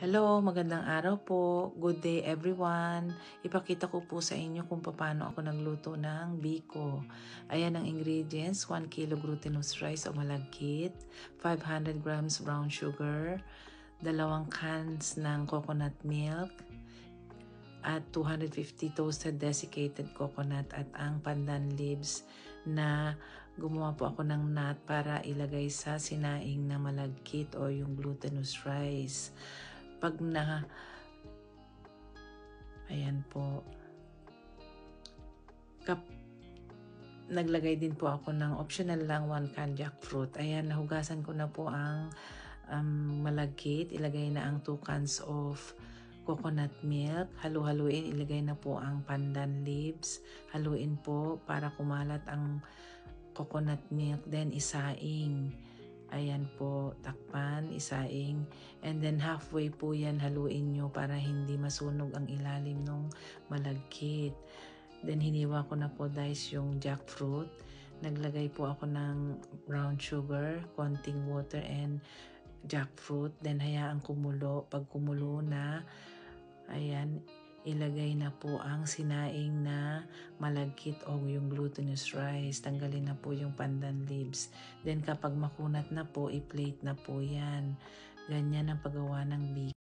Hello, magandang araw po. Good day everyone. Ipakita ko po sa inyo kung paano ako nagluto ng biko. Ayan ang ingredients: 1 kilo glutinous rice o malagkit, 500 grams brown sugar, 2 cans ng coconut milk, at 250 toasted desiccated coconut at ang pandan leaves na gumawa po ako ng nut para ilagay sa sinaing na malagkit o yung glutinous rice. Ayan po. Naglagay din po ako ng optional lang 1 can jackfruit. Ayan, nahugasan ko na po ang malagkit. Ilagay na ang 2 cans of coconut milk. Halu-haluin. Ilagay na po ang pandan leaves. Haluin po para kumalat ang coconut milk. Then isaing. Ayan po, takpan, isaing. And then halfway po yan, haluin nyo para hindi masunog ang ilalim ng malagkit. Then hiniwa ko na po guys yung jackfruit. Naglagay po ako ng brown sugar, konting water and jackfruit. Then hayaan kumulo. Pag kumulo na, ayan, ilagay na po ang sinaing na malagkit o yung glutinous rice. Tanggalin na po yung pandan leaves. Then kapag makunat na po, i-plate na po yan. Ganyan ang paggawa ng biko.